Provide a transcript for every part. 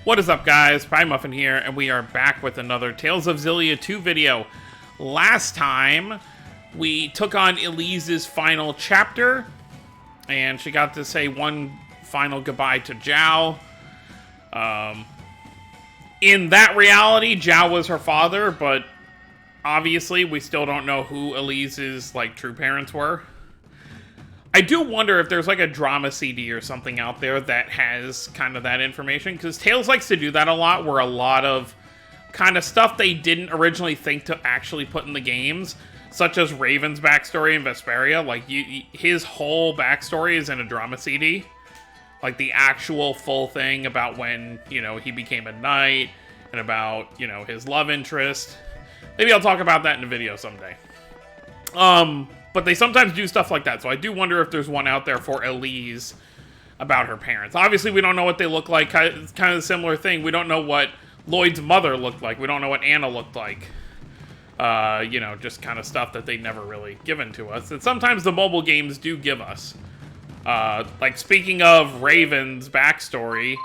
What is up, guys? PieMuffin here, and we are back with another Tales of Xillia 2 video. Last time, we took on Elise's final chapter, and she got to say one final goodbye to Zhao. In that reality, Zhao was her father, but obviously, we still don't know who Elise's, true parents were. I do wonder if there's, a drama CD or something out there that has kind of that information, because Tales likes to do that a lot, where a lot of kind of stuff they didn't originally think to actually put in the games, such as Raven's backstory in Vesperia, his whole backstory is in a drama CD. The actual full thing about when, he became a knight, and about, his love interest. Maybe I'll talk about that in a video someday. But they sometimes do stuff like that, so I do wonder if there's one out there for Elise about her parents. Obviously, we don't know what they look like. It's kind of a similar thing. We don't know what Lloyd's mother looked like. We don't know what Anna looked like. Just kind of stuff that they never really given to us. And sometimes the mobile games do give us. Speaking of Raven's backstory,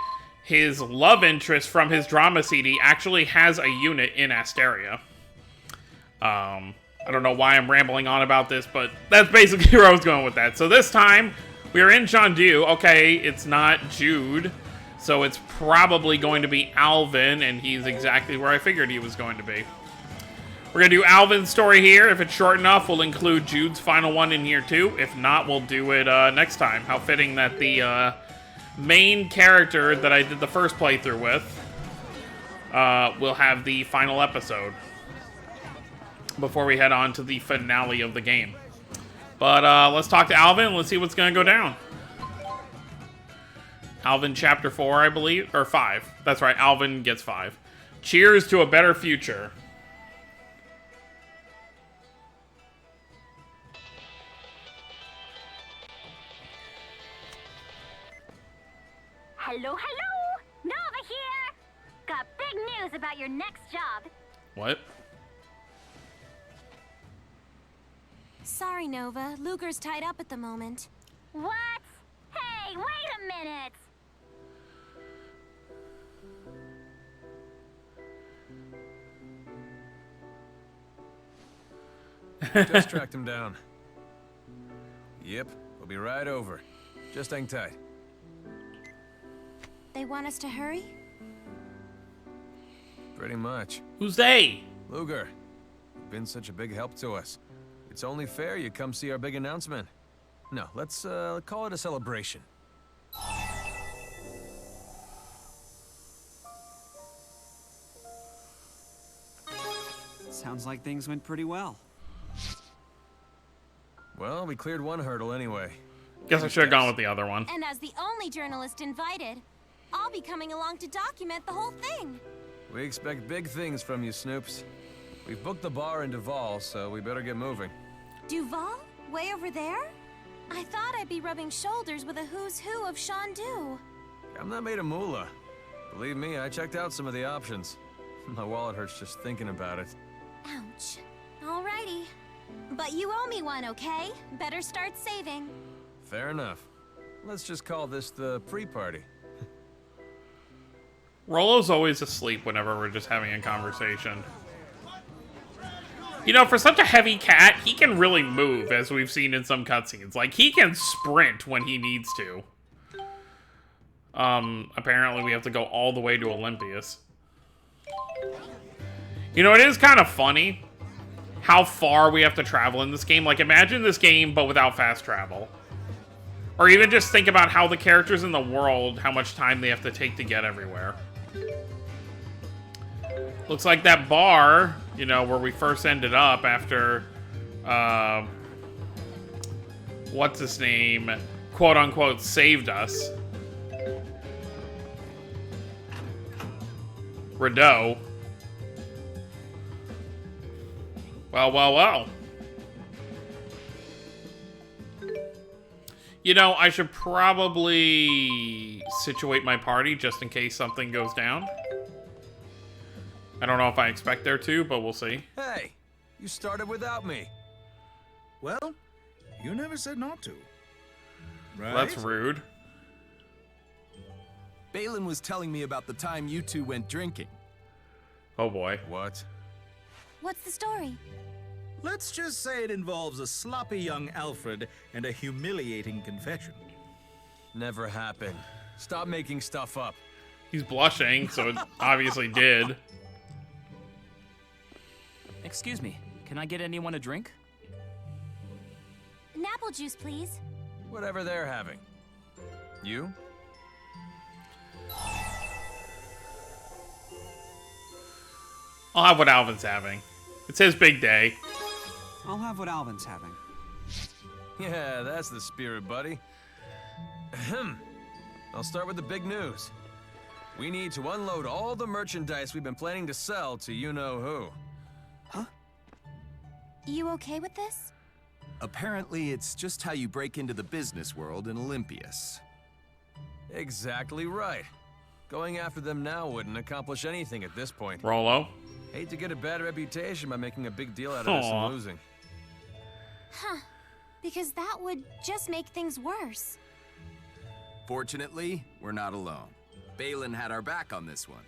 his love interest from his drama CD actually has a unit in Asteria. I don't know why I'm rambling on about this, but that's basically where I was going with that. So this time, we are in Jude. Okay, it's not Jude, so it's probably going to be Alvin, and he's exactly where I figured he was going to be. We're going to do Alvin's story here. If it's short enough, we'll include Jude's final one in here too. If not, we'll do it next time. How fitting that the main character that I did the first playthrough with will have the final episode before we head on to the finale of the game. But let's talk to Alvin and let's see what's going to go down. Alvin chapter 4, I believe, or 5. That's right, Alvin gets 5. Cheers to a better future. Hello, Nova here! Got big news about your next job. What? Sorry, Nova. Luger's tied up at the moment. What? Hey, wait a minute! Just tracked him down. Yep, we'll be right over. Just hang tight. They want us to hurry? Pretty much. Who's they? Luger, you've been such a big help to us. It's only fair you come see our big announcement. No, let's call it a celebration. Sounds like things went pretty well. Well, we cleared one hurdle anyway. Guess I should have gone with the other one. And as the only journalist invited, I'll be coming along to document the whole thing. We expect big things from you, Snoops. We've booked the bar in Duval, so we better get moving. Duval? Way over there? I thought I'd be rubbing shoulders with a who's who of Shandu. I'm not made of moolah. Believe me, I checked out some of the options. My wallet hurts just thinking about it. Ouch. Alrighty. But you owe me one, okay? Better start saving. Fair enough. Let's just call this the pre-party. Rollo's always asleep whenever we're just having a conversation. For such a heavy cat, he can really move, as we've seen in some cutscenes. He can sprint when he needs to. Apparently we have to go all the way to Olympias. It is kind of funny how far we have to travel in this game. Imagine this game, but without fast travel. Or even just think about how the characters in the world, how much time they have to take to get everywhere. Looks like that bar, where we first ended up after, what's his name, quote-unquote, saved us. Rideau. Well. I should probably situate my party just in case something goes down. I don't know if I expect there to, but we'll see. Hey, you started without me. Well, you never said not to. Right? Well, that's rude. Balin was telling me about the time you two went drinking. Oh boy. What? What's the story? Let's just say it involves a sloppy young Alfred and a humiliating confession. Never happened. Stop making stuff up. He's blushing, so it obviously did. Excuse me, can I get anyone a drink? An apple juice, please. Whatever they're having. You? I'll have what Alvin's having. It's his big day. I'll have what Alvin's having. Yeah, that's the spirit, buddy. Ahem. I'll start with the big news. We need to unload all the merchandise we've been planning to sell to you-know-who. Huh? You okay with this? Apparently, it's just how you break into the business world in Olympias. Exactly right. Going after them now wouldn't accomplish anything at this point. Rolo. Hate to get a bad reputation by making a big deal out of this and losing. Huh. Because that would just make things worse. Fortunately, we're not alone. Balin had our back on this one.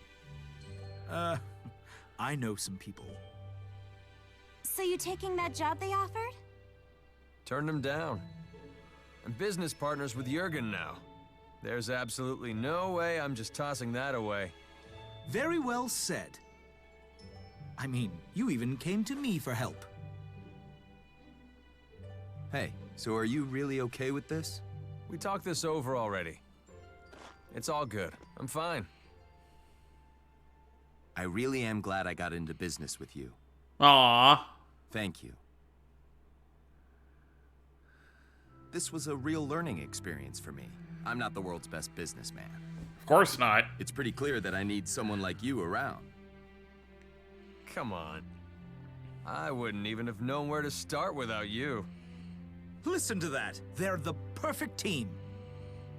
I know some people. So you taking that job they offered? Turned him down. I'm business partners with Jurgen now. There's absolutely no way I'm just tossing that away. Very well said. I mean, you even came to me for help. Hey, so are you really okay with this? We talked this over already. It's all good. I'm fine. I really am glad I got into business with you. Aww. Thank you. This was a real learning experience for me. I'm not the world's best businessman. Of course not. It's pretty clear that I need someone like you around. Come on. I wouldn't even have known where to start without you. Listen to that. They're the perfect team.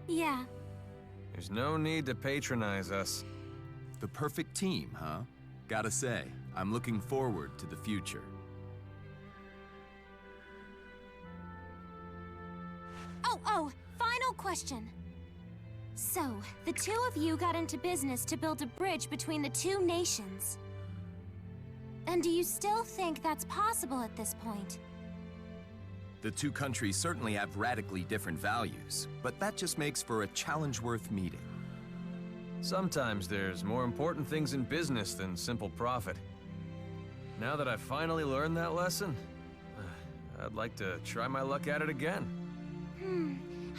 Yeah. There's no need to patronize us. The perfect team, huh? Gotta say, I'm looking forward to the future. Oh, final question. So, the two of you got into business to build a bridge between the two nations. And do you still think that's possible at this point? The two countries certainly have radically different values, but that just makes for a challenge worth meeting. Sometimes there's more important things in business than simple profit. Now that I've finally learned that lesson, I'd like to try my luck at it again.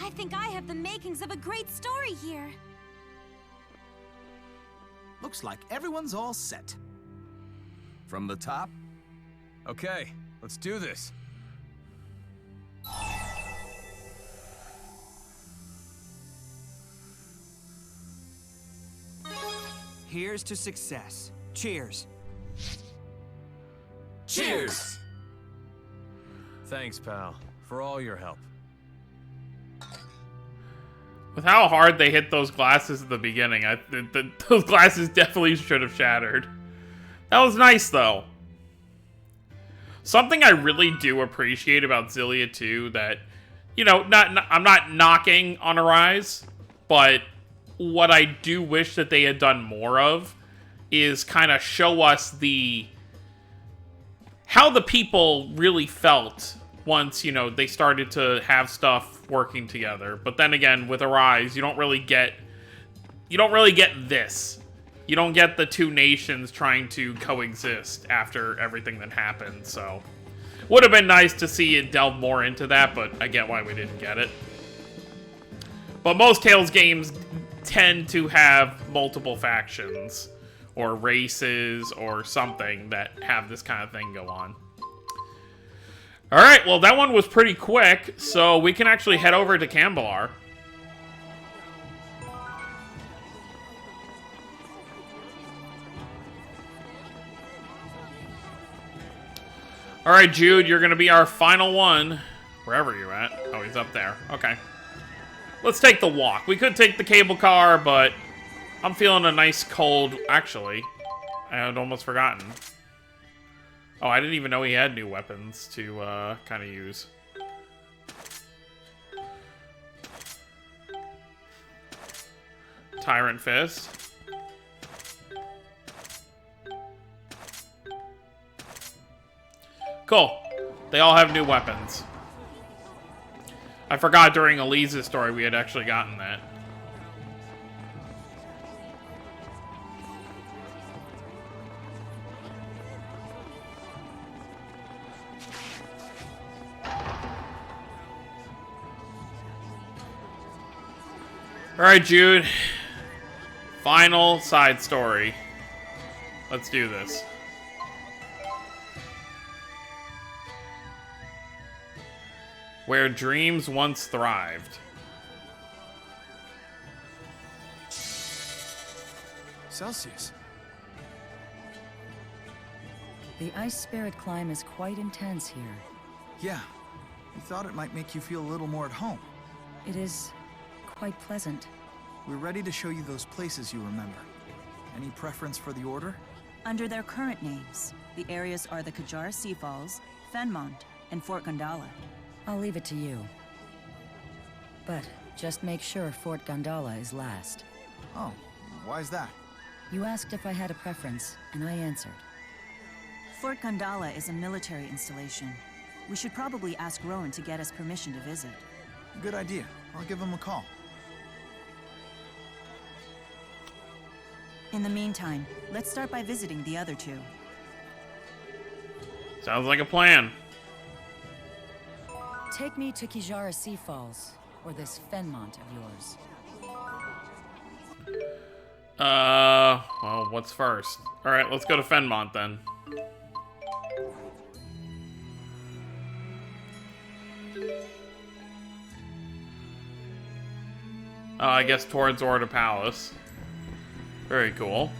I think I have the makings of a great story here. Looks like everyone's all set. From the top? Okay, let's do this. Here's to success. Cheers. Cheers! Thanks, pal, for all your help. With how hard they hit those glasses at the beginning, those glasses definitely should have shattered. That was nice, though. Something I really do appreciate about Xillia, too, that, you know, I'm not knocking on Arise, but what I do wish that they had done more of is kind of show us how the people really felt once, you know, they started to have stuff working together. But then again, with Arise, you don't really get this. You don't get the two nations trying to coexist after everything that happened, so would have been nice to see it delve more into that, but I get why we didn't get it. But most Tales games tend to have multiple factions or races or something that have this kind of thing go on. Alright, well that one was pretty quick, so we can actually head over to Cambalar. Alright, Jude, you're gonna be our final one. Wherever you're at. Oh, he's up there. Okay. Let's take the walk. We could take the cable car, but I'm feeling a nice cold... Actually, I had almost forgotten. Oh, I didn't even know he had new weapons to kind of use. Tyrant Fist. Cool. They all have new weapons. I forgot during Elise's story we had actually gotten that. Alright, Jude. Final side story. Let's do this. Where dreams once thrived. Celsius. The ice spirit climb is quite intense here. Yeah. We thought it might make you feel a little more at home. It is quite pleasant. We're ready to show you those places you remember. Any preference for the order? Under their current names, the areas are the Kajar Sea Falls, Fenmont, and Fort Gondala. I'll leave it to you. But just make sure Fort Gondala is last. Oh, why is that? You asked if I had a preference, and I answered. Fort Gondala is a military installation. We should probably ask Rowan to get us permission to visit. Good idea. I'll give him a call. In the meantime, let's start by visiting the other two. Sounds like a plan. Take me to Kijara Sea Falls, or this Fenmont of yours. Well, what's first? Alright, let's go to Fenmont then. I guess towards Order Palace. Very cool.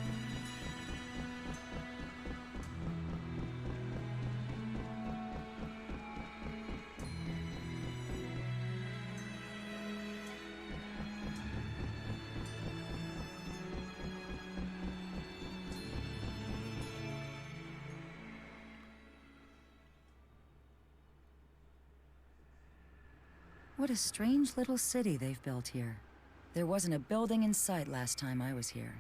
What a strange little city they've built here. There wasn't a building in sight last time I was here.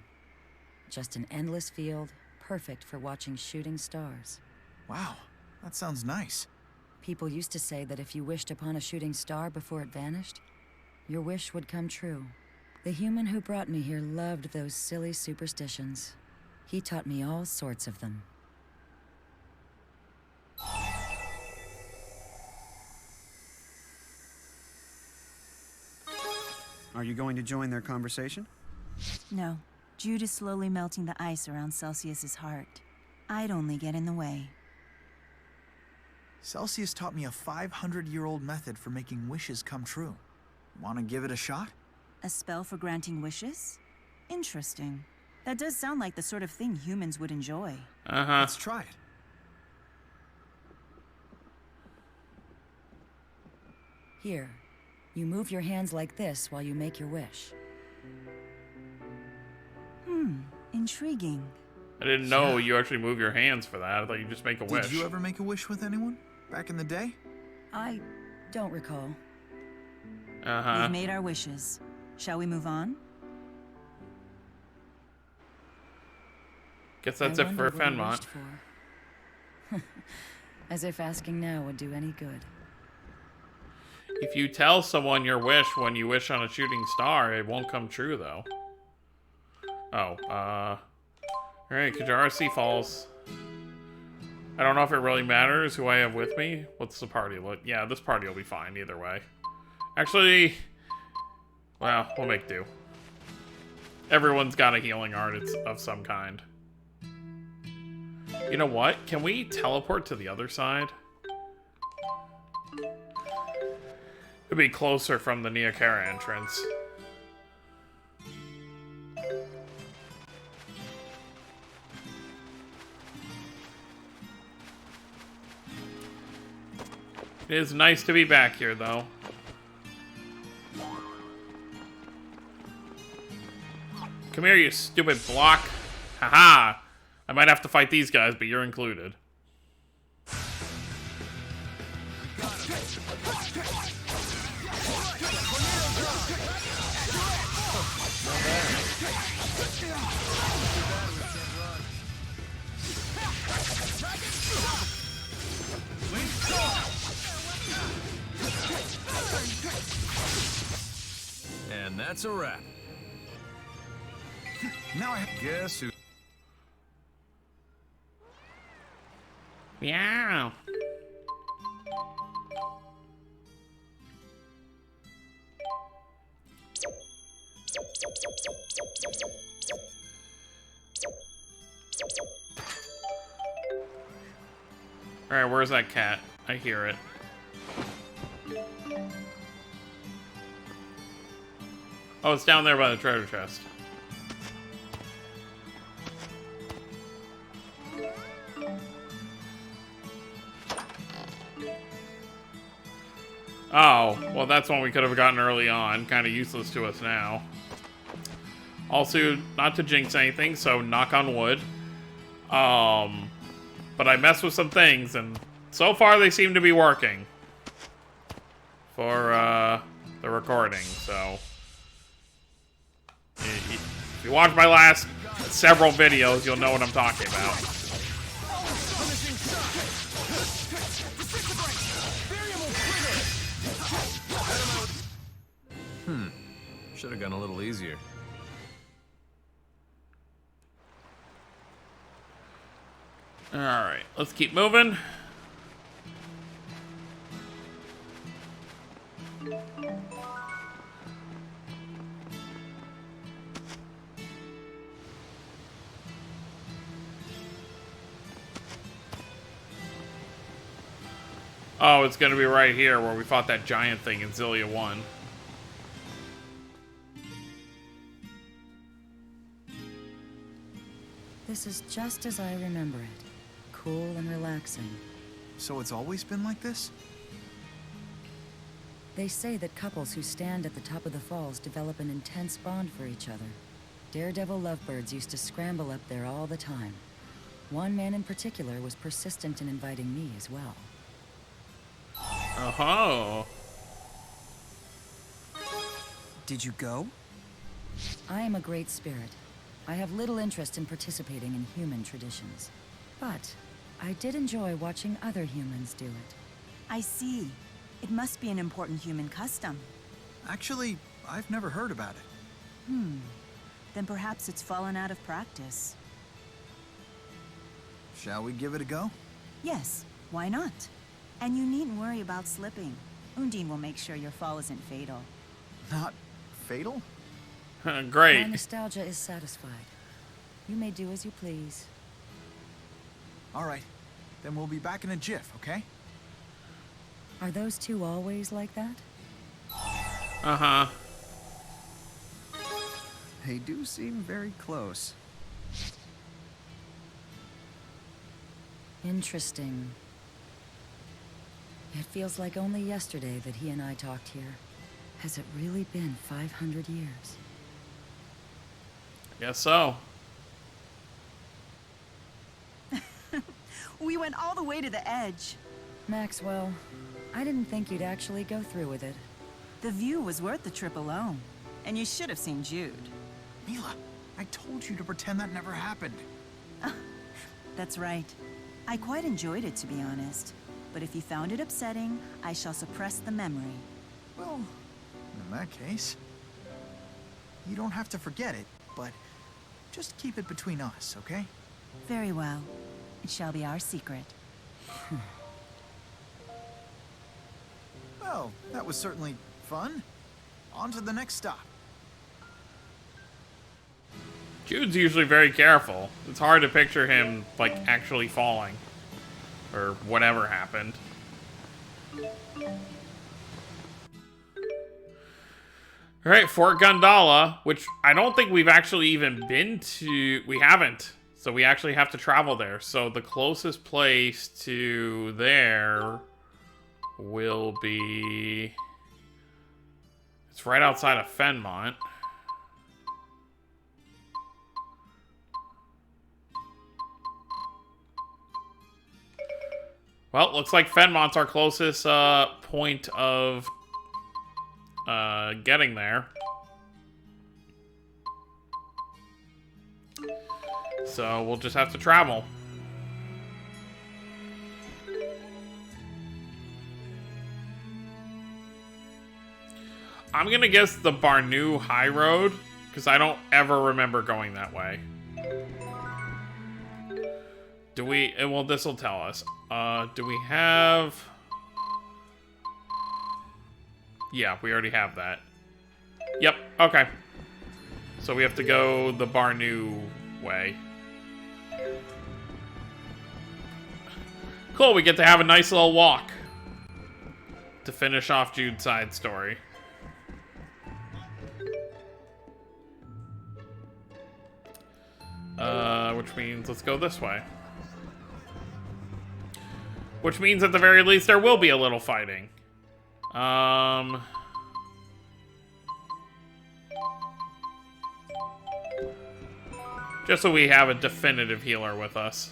Just an endless field, perfect for watching shooting stars. Wow, that sounds nice. People used to say that if you wished upon a shooting star before it vanished, your wish would come true. The human who brought me here loved those silly superstitions. He taught me all sorts of them. Are you going to join their conversation? No. Jude is slowly melting the ice around Celsius's heart. I'd only get in the way. Celsius taught me a 500-year-old method for making wishes come true. Want to give it a shot? A spell for granting wishes? Interesting. That does sound like the sort of thing humans would enjoy. Let's try it. Here, you move your hands like this while you make your wish. Intriguing. I didn't know you actually move your hands for that. I thought you just make a wish. Did you ever make a wish with anyone? Back in the day? I don't recall. We've made our wishes. Shall we move on? Guess that's it for Fenmont. As if asking now would do any good. If you tell someone your wish when you wish on a shooting star, it won't come true, though. Oh, alright, Kajara Sea Falls. I don't know if it really matters who I have with me. What's the party look? Yeah, this party will be fine either way. Actually, well, we'll make do. Everyone's got a healing art of some kind. You know what? Can we teleport to the other side? It'd be closer from the Neokara entrance. It is nice to be back here, though. Come here, you stupid block. Haha! I might have to fight these guys, but you're included. That's a wrap. Now I Guess who? Meow. Alright, where's that cat? I hear it. Oh, it's down there by the treasure chest. Oh, well that's one we could have gotten early on. Kind of useless to us now. Also, not to jinx anything, so knock on wood. But I messed with some things, and so far they seem to be working. For, the recording, so... If you watch my last several videos, you'll know what I'm talking about. Should have gone a little easier. Alright, let's keep moving. Oh, it's gonna be right here where we fought that giant thing in Xillia 1. This is just as I remember it. Cool and relaxing. So it's always been like this? They say that couples who stand at the top of the falls develop an intense bond for each other. Daredevil lovebirds used to scramble up there all the time. One man in particular was persistent in inviting me as well. Oh. Did you go? I am a great spirit. I have little interest in participating in human traditions. But I did enjoy watching other humans do it. I see. It must be an important human custom. Actually, I've never heard about it. Then perhaps it's fallen out of practice. Shall we give it a go? Yes, why not? And you needn't worry about slipping. Undine will make sure your fall isn't fatal. Not fatal? Great. My nostalgia is satisfied. You may do as you please. All right. Then we'll be back in a jiff, okay? Are those two always like that? Uh-huh. They do seem very close. Interesting. It feels like only yesterday that he and I talked here. Has it really been 500 years? Guess so. We went all the way to the edge. Maxwell, I didn't think you'd actually go through with it. The view was worth the trip alone. And you should have seen Jude. Milla, I told you to pretend that never happened. That's right. I quite enjoyed it, to be honest. But if you found it upsetting, I shall suppress the memory. Well, in that case, you don't have to forget it, but just keep it between us, okay? Very well. It shall be our secret. Well, that was certainly fun. On to the next stop. Jude's usually very careful. It's hard to picture him, like, actually falling. Or whatever happened. Alright, Fort Gundala, which I don't think we've actually even been to. We haven't. So we actually have to travel there. So the closest place to there will be... It's right outside of Fenmont. Well, looks like Fenmont's our closest point of getting there. So we'll just have to travel. I'm gonna guess the Barnu High Road, because I don't ever remember going that way. Do we... Well, this will tell us. Do we have... Yeah, we already have that. Yep, okay. So we have to go the Barnu way. Cool, we get to have a nice little walk to finish off Jude's side story. Which means let's go this way. Which means at the very least there will be a little fighting. Just so we have a definitive healer with us.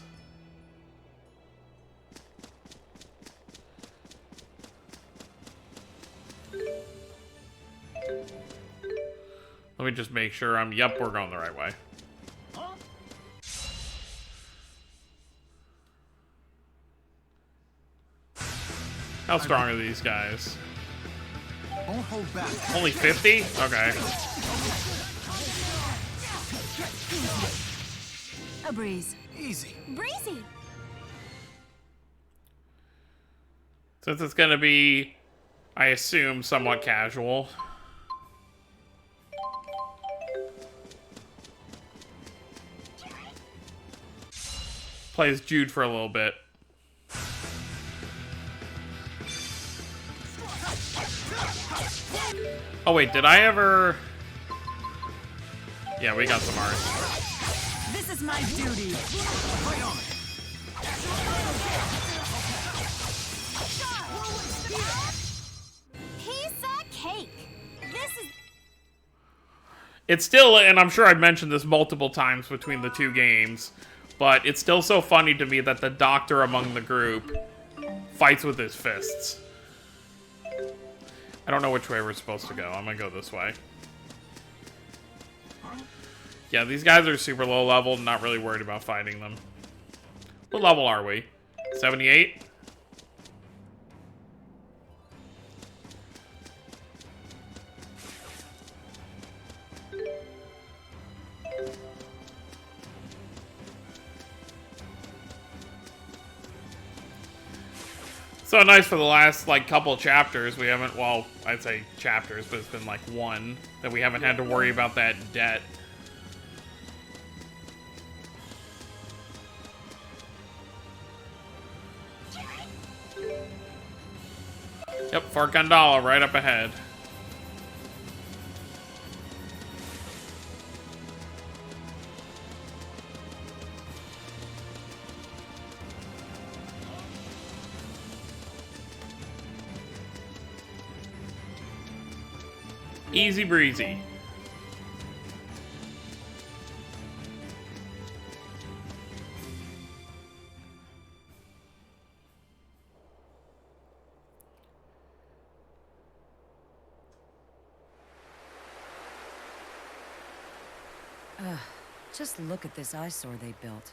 Let me just make sure yep, we're going the right way. How strong are these guys? Won't hold back. Only 50? Okay. A breeze. Easy. Breezy. Since it's gonna be, I assume, somewhat casual. Plays Jude for a little bit. Oh wait, did I ever... Yeah, we got some art. This is my duty. Piece of cake. This is... It's still, and I'm sure I've mentioned this multiple times between the two games, but it's still so funny to me that the doctor among the group fights with his fists. I don't know which way we're supposed to go. I'm gonna go this way. Yeah, these guys are super low level. Not really worried about fighting them. What level are we? 78? So nice for the last, like, couple chapters. We haven't, well, I'd say chapters, but it's been, like, one that we haven't had to worry about that debt. Yep, Fort Gandala right up ahead. Easy breezy. Just look at this eyesore they built.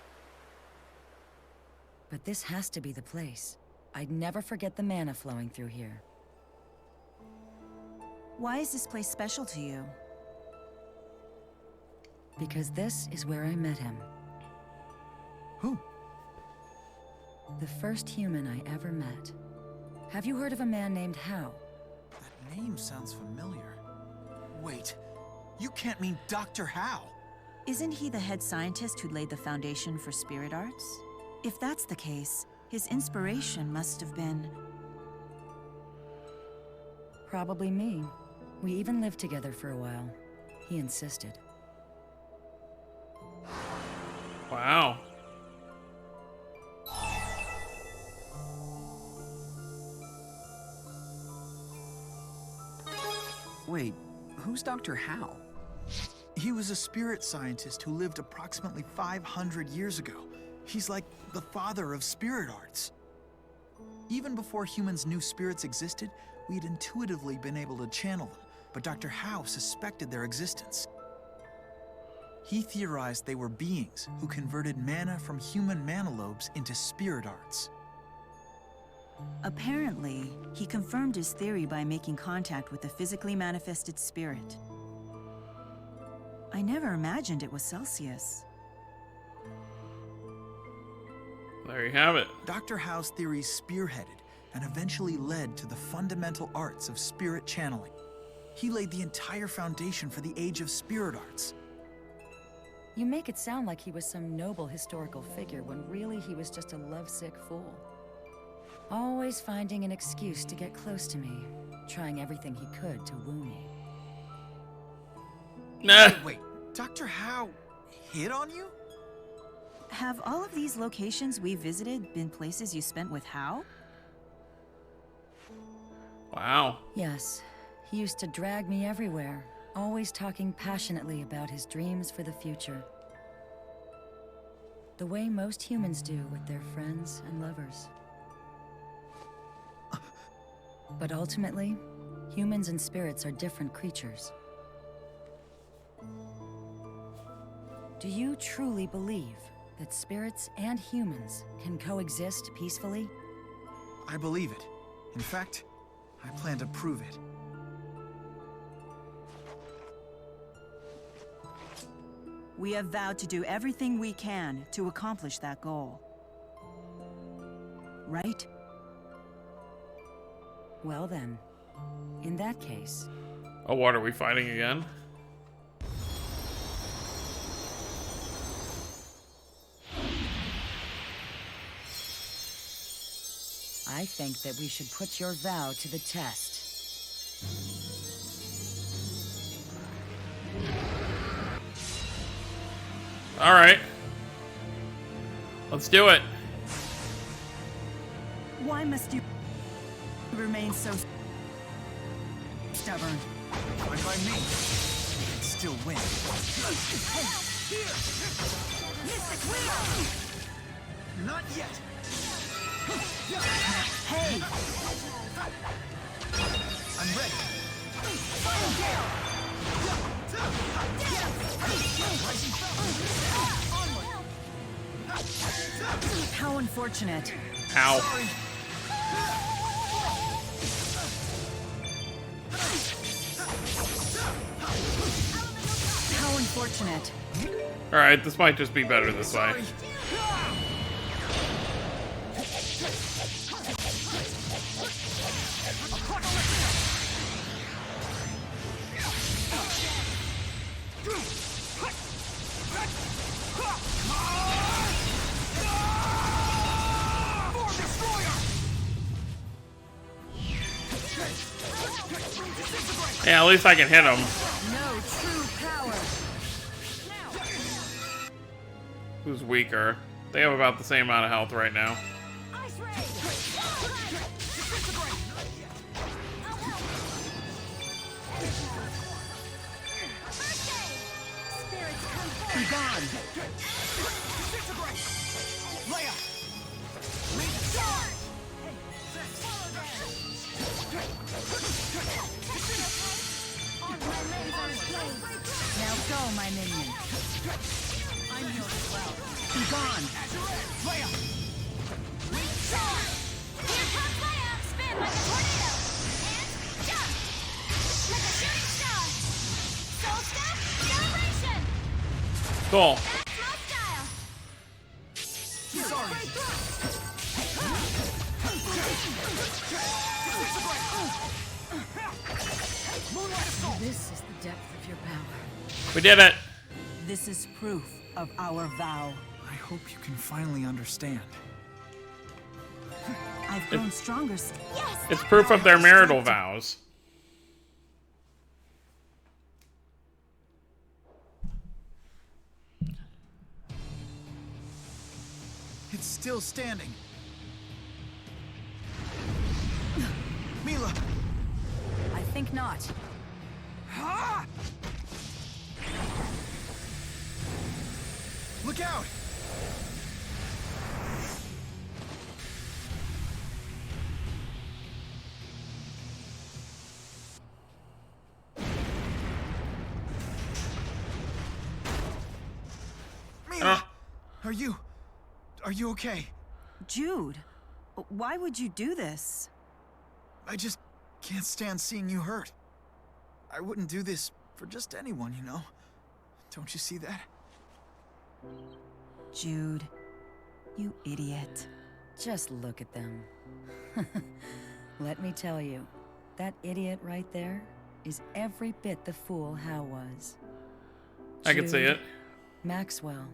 But this has to be the place. I'd never forget the mana flowing through here. Why is this place special to you? Because this is where I met him. Who? The first human I ever met. Have you heard of a man named Hao? That name sounds familiar. Wait, you can't mean Dr. Hao. Isn't he the head scientist who laid the foundation for spirit arts? If that's the case, his inspiration must have been... Probably me. We even lived together for a while. He insisted. Wow. Wait, who's Dr. Hao? He was a spirit scientist who lived approximately 500 years ago. He's like the father of spirit arts. Even before humans knew spirits existed, we'd intuitively been able to channel them, but Dr. Hao suspected their existence. He theorized they were beings who converted mana from human mana lobes into spirit arts. Apparently, he confirmed his theory by making contact with a physically manifested spirit. I never imagined it was Celsius. There you have it. Dr. Howe's theories spearheaded and eventually led to the fundamental arts of spirit channeling. He laid the entire foundation for the age of spirit arts. You make it sound like he was some noble historical figure when really he was just a lovesick fool. Always finding an excuse to get close to me, trying everything he could to woo me. Nah. Wait, Dr. Howe hit on you? Have all of these locations we visited been places you spent with Howe? Wow. Yes, he used to drag me everywhere, always talking passionately about his dreams for the future. The way most humans do with their friends and lovers. But ultimately, humans and spirits are different creatures. Do you truly believe that spirits and humans can coexist peacefully? I believe it. In fact, I plan to prove it. We have vowed to do everything we can to accomplish that goal. Right? Well then, in that case... Oh, what, are we fighting again? I think that we should put your vow to the test. All right. Let's do it. Why must you remain so stubborn? Fine by me. You can still win. Mystic Wheel! Not yet. Hey! I'm ready. How unfortunate. Ow. How unfortunate. All right, this might just be better this way. Yeah, at least I can hit him. No true power. Who's weaker? They have about the same amount of health right now. Be gone. Now go, my minion. I'm yours as well. Be gone. Here comes Leia! Spin like a tornado! And jump! Like a shooting star! Soul step, celebration! Cool. That's my style! This is the depth of your power. We did it. This is proof of our vow. I hope you can finally understand. I've grown stronger. Yes! It's proof of their marital vows. It's still standing. Milla! I think not. Look out! Milla! Are you okay? Jude, Why would you do this? I just can't stand seeing you hurt. I wouldn't do this for just anyone, you know? Don't you see that? Jude, you idiot. Just look at them. Let me tell you, that idiot right there is every bit the fool Hal was. I can see Jude, it. Maxwell,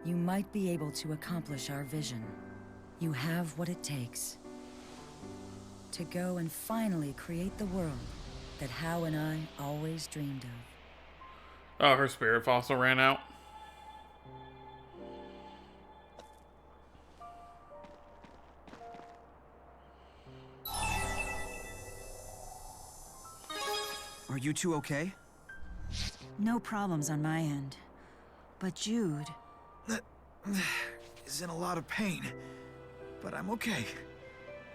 you might be able to accomplish our vision. You have what it takes to go and finally create the world that Hal and I always dreamed of. Oh, her spirit fossil ran out. Are you two okay? No problems on my end. But Jude... Is in a lot of pain, but I'm okay.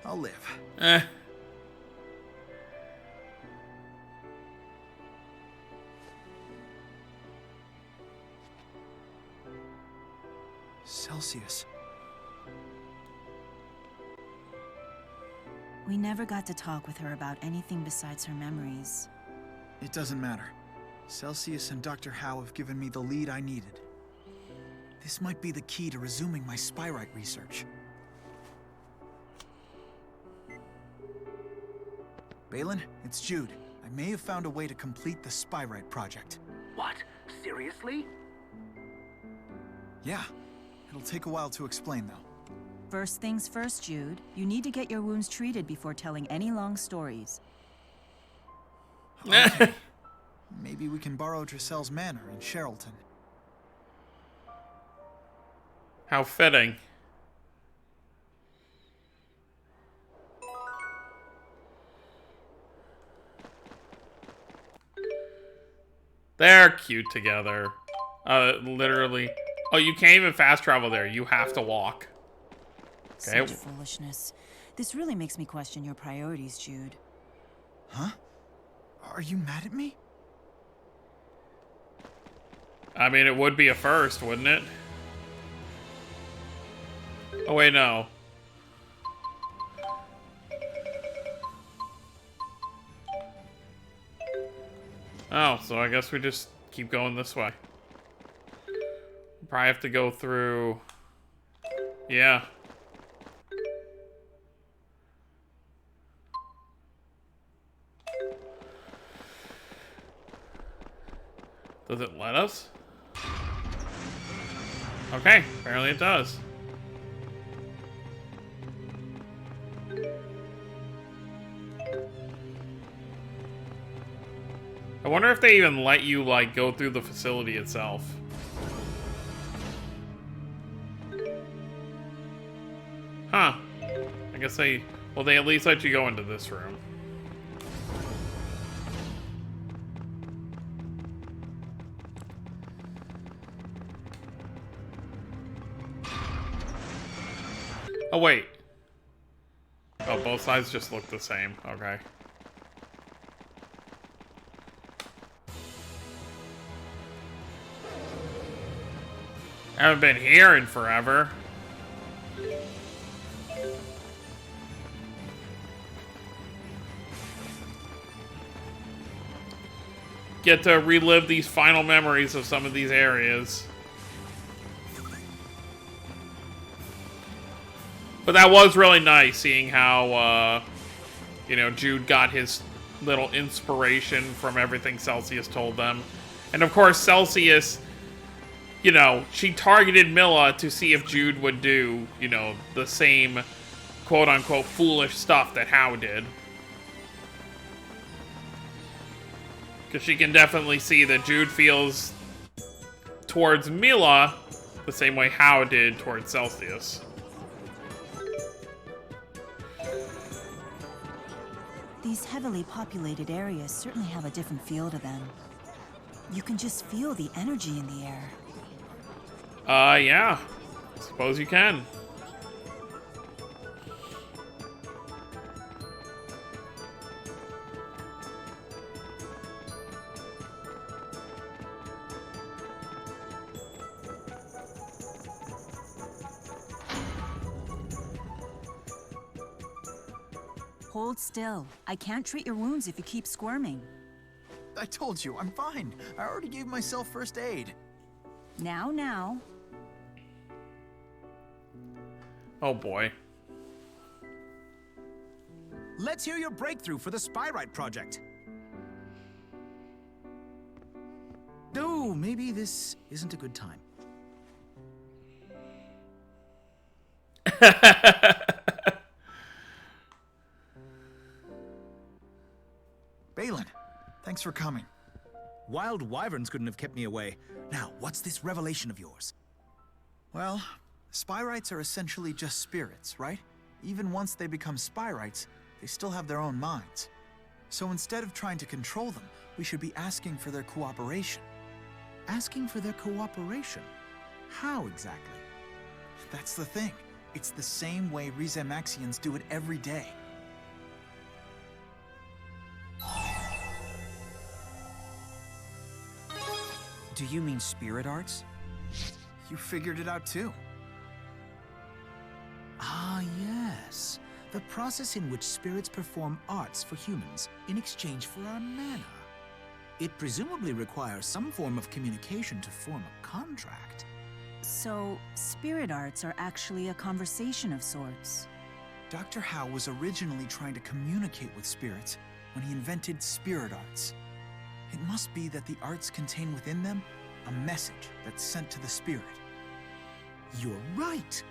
I'll live. Eh. Celsius. We never got to talk with her about anything besides her memories. It doesn't matter. Celsius and Dr. Howe have given me the lead I needed. This might be the key to resuming my spyrite research. Balin, it's Jude. I may have found a way to complete the spyrite project. What? Seriously? Yeah. It'll take a while to explain, though. First things first, Jude. You need to get your wounds treated before telling any long stories. Okay. Maybe we can borrow Drissel's manor in Sherrilton. How fitting. They're cute together. Literally. Oh, you can't even fast travel there. You have to walk. Okay. Such foolishness. This really makes me question your priorities, Jude. Huh? Are you mad at me? I mean, it would be a first, wouldn't it? Oh, wait, no. Oh, so I guess we just keep going this way. Probably have to go through... Yeah. Does it let us? Okay, apparently it does. I wonder if they even let you, like, go through the facility itself. Huh. I guess they... Well, they at least let you go into this room. Oh, wait. Oh, both sides just look the same. Okay. I haven't been here in forever. Get to relive these final memories of some of these areas. But that was really nice, seeing how, you know, Jude got his little inspiration from everything Celsius told them. And of course, Celsius, you know, she targeted Milla to see if Jude would do, you know, the same quote-unquote foolish stuff that Hao did. Because she can definitely see that Jude feels towards Milla the same way Hao did towards Celsius. These heavily populated areas certainly have a different feel to them. You can just feel the energy in the air. Yeah. Suppose you can. Hold still. I can't treat your wounds if you keep squirming. I told you, I'm fine. I already gave myself first aid. Now. Oh boy. Let's hear your breakthrough for the Spyrite project. Oh, maybe this isn't a good time. Balin, thanks for coming. Wild wyverns couldn't have kept me away. Now, what's this revelation of yours? Well, Spyrites are essentially just spirits, right? Even once they become Spyrites, they still have their own minds. So instead of trying to control them, we should be asking for their cooperation. Asking for their cooperation? How exactly? That's the thing. It's the same way Rizemaxians do it every day. Do you mean spirit arts? You figured it out too. Ah, yes. The process in which spirits perform arts for humans in exchange for our mana. It presumably requires some form of communication to form a contract. So, spirit arts are actually a conversation of sorts. Dr. Howe was originally trying to communicate with spirits when he invented spirit arts. It must be that the arts contain within them a message that's sent to the spirit. You're right.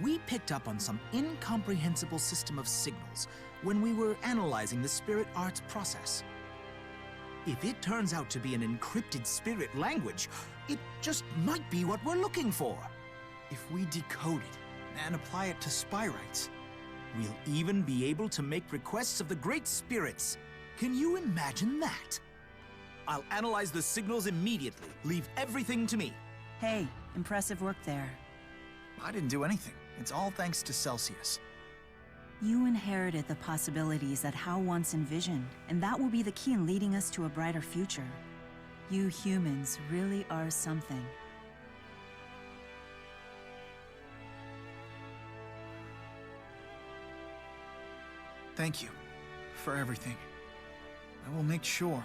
We picked up on some incomprehensible system of signals when we were analyzing the spirit arts process. If it turns out to be an encrypted spirit language, it just might be what we're looking for. If we decode it and apply it to Spyrites, we'll even be able to make requests of the great spirits. Can you imagine that? I'll analyze the signals immediately. Leave everything to me. Hey, impressive work there. I didn't do anything. It's all thanks to Celsius. You inherited the possibilities that Howe once envisioned, and that will be the key in leading us to a brighter future. You humans really are something. Thank you for everything. I will make sure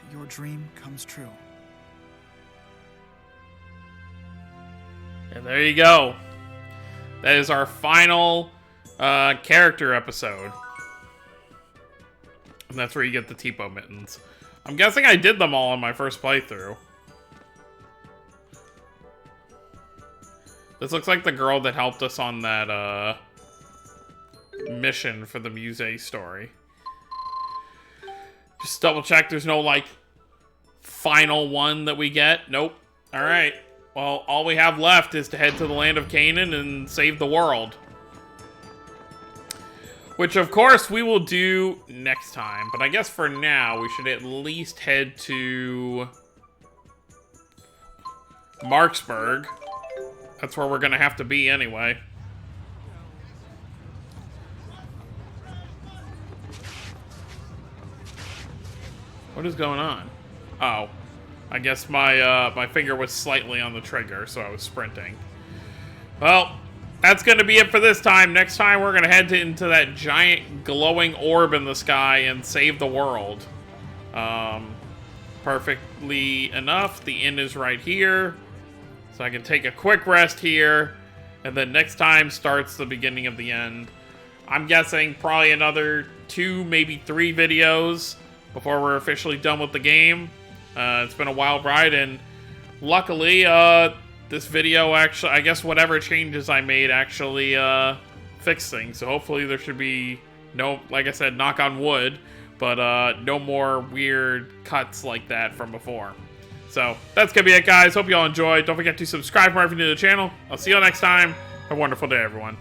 that your dream comes true. And there you go. That is our final character episode. And that's where you get the Tipo mittens. I'm guessing I did them all in my first playthrough. This looks like the girl that helped us on that mission for the Musée story. Just double check there's no, like, final one that we get. Nope. Alright. Well, all we have left is to head to the land of Canaan and save the world. Which, of course, we will do next time. But I guess for now, we should at least head to Marksburg. That's where we're going to have to be anyway. What is going on? Oh. I guess my my finger was slightly on the trigger, so I was sprinting. Well, that's going to be it for this time. Next time, we're going to head into that giant glowing orb in the sky and save the world. Perfectly enough, the inn is right here. So I can take a quick rest here. And then next time starts the beginning of the end. I'm guessing probably another 2, maybe 3 videos before we're officially done with the game. It's been a wild ride, and luckily, this video actually, I guess whatever changes I made actually fixed things. So hopefully there should be no, like I said, knock on wood, but no more weird cuts like that from before. So that's going to be it, guys. Hope you all enjoyed. Don't forget to subscribe for more if you're new to the channel. I'll see you all next time. Have a wonderful day, everyone.